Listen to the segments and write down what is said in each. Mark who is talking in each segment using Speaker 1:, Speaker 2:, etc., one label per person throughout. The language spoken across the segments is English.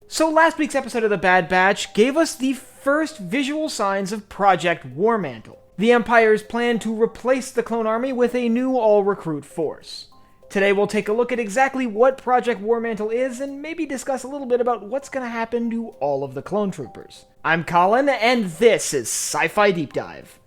Speaker 1: So last week's episode of The Bad Batch gave us the first visual signs of Project War Mantle, the Empire's plan to replace the clone army with a new all-recruit force. Today we'll take a look at exactly what Project War Mantle is and maybe discuss a little bit about what's going to happen to all of the clone troopers. I'm Colin, and this is Sci-Fi Deep Dive.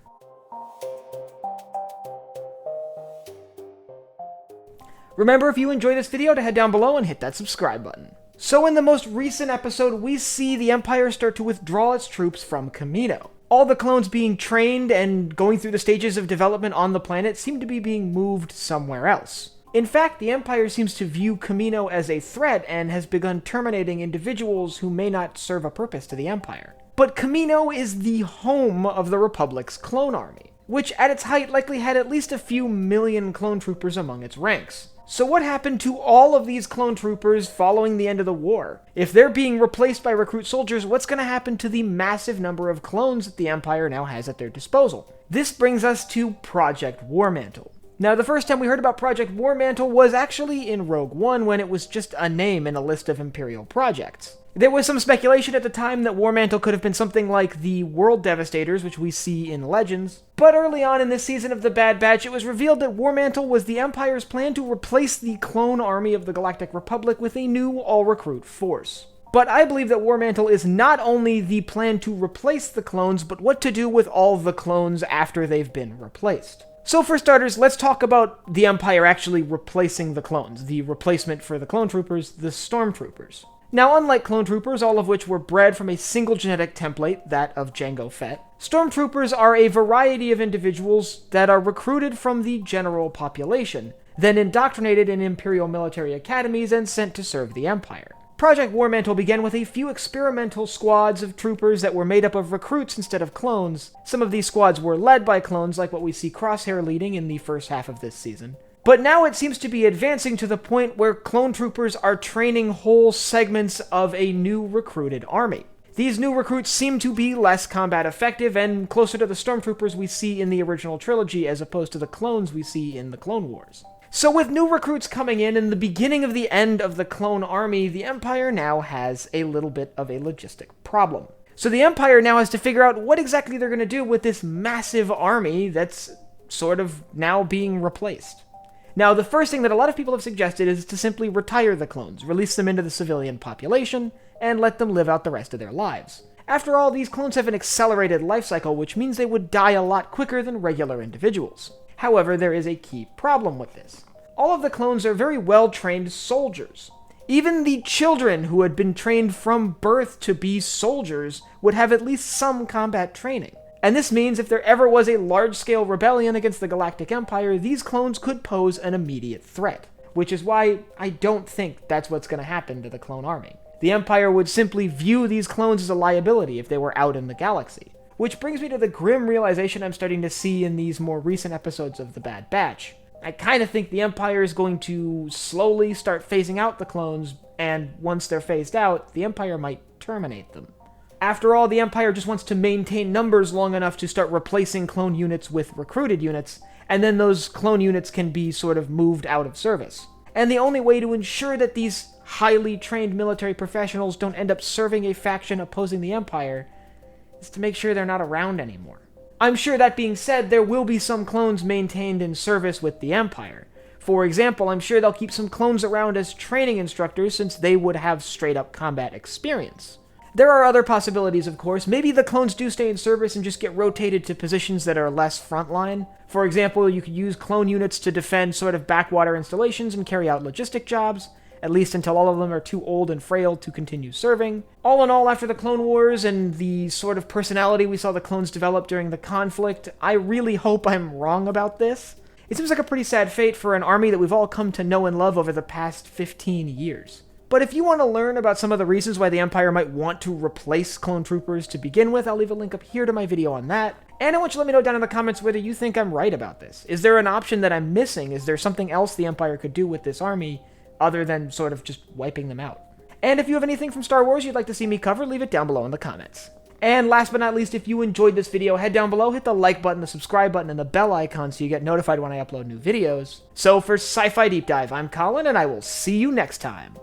Speaker 1: Remember, if you enjoyed this video, to head down below and hit that subscribe button. So in the most recent episode, we see the Empire start to withdraw its troops from Camino. All the clones being trained and going through the stages of development on the planet seem to be being moved somewhere else. In fact, the Empire seems to view Camino as a threat and has begun terminating individuals who may not serve a purpose to the Empire. But Camino is the home of the Republic's clone army, which at its height likely had at least a few million clone troopers among its ranks. So what happened to all of these clone troopers following the end of the war? If they're being replaced by recruit soldiers, what's going to happen to the massive number of clones that the Empire now has at their disposal? This brings us to Project War Mantle. Now, the first time we heard about Project War Mantle was actually in Rogue One, when it was just a name in a list of Imperial projects. There was some speculation at the time that War Mantle could have been something like the World Devastators, which we see in Legends. But early on in this season of The Bad Batch, it was revealed that War Mantle was the Empire's plan to replace the clone army of the Galactic Republic with a new all-recruit force. But I believe that War Mantle is not only the plan to replace the clones, but what to do with all the clones after they've been replaced. So for starters, let's talk about the Empire actually replacing the clones, the replacement for the clone troopers, the Stormtroopers. Now, unlike clone troopers, all of which were bred from a single genetic template, that of Jango Fett, Stormtroopers are a variety of individuals that are recruited from the general population, then indoctrinated in Imperial military academies and sent to serve the Empire. Project War Mantle began with a few experimental squads of troopers that were made up of recruits instead of clones. Some of these squads were led by clones, like what we see Crosshair leading in the first half of this season. But now it seems to be advancing to the point where clone troopers are training whole segments of a new recruited army. These new recruits seem to be less combat effective and closer to the Stormtroopers we see in the original trilogy as opposed to the clones we see in the Clone Wars. So with new recruits coming in and the beginning of the end of the clone army, the Empire now has a little bit of a logistic problem. So the Empire now has to figure out what exactly they're going to do with this massive army that's sort of now being replaced. Now, the first thing that a lot of people have suggested is to simply retire the clones, release them into the civilian population, and let them live out the rest of their lives. After all, these clones have an accelerated life cycle, which means they would die a lot quicker than regular individuals. However, there is a key problem with this. All of the clones are very well-trained soldiers. Even the children who had been trained from birth to be soldiers would have at least some combat training. And this means if there ever was a large-scale rebellion against the Galactic Empire, these clones could pose an immediate threat. Which is why I don't think that's what's going to happen to the clone army. The Empire would simply view these clones as a liability if they were out in the galaxy. Which brings me to the grim realization I'm starting to see in these more recent episodes of The Bad Batch. I kind of think the Empire is going to slowly start phasing out the clones, and once they're phased out, the Empire might terminate them. After all, the Empire just wants to maintain numbers long enough to start replacing clone units with recruited units, and then those clone units can be sort of moved out of service. And the only way to ensure that these highly trained military professionals don't end up serving a faction opposing the Empire is to make sure they're not around anymore. I'm sure, that being said, there will be some clones maintained in service with the Empire. For example, I'm sure they'll keep some clones around as training instructors since they would have straight-up combat experience. There are other possibilities, of course. Maybe the clones do stay in service and just get rotated to positions that are less frontline. For example, you could use clone units to defend sort of backwater installations and carry out logistic jobs, at least until all of them are too old and frail to continue serving. All in all, after the Clone Wars and the sort of personality we saw the clones develop during the conflict, I really hope I'm wrong about this. It seems like a pretty sad fate for an army that we've all come to know and love over the past 15 years. But if you want to learn about some of the reasons why the Empire might want to replace clone troopers to begin with, I'll leave a link up here to my video on that. And I want you to let me know down in the comments whether you think I'm right about this. Is there an option that I'm missing? Is there something else the Empire could do with this army other than sort of just wiping them out? And if you have anything from Star Wars you'd like to see me cover, leave it down below in the comments. And last but not least, if you enjoyed this video, head down below, hit the like button, the subscribe button, and the bell icon so you get notified when I upload new videos. So for Sci-Fi Deep Dive, I'm Colin, and I will see you next time.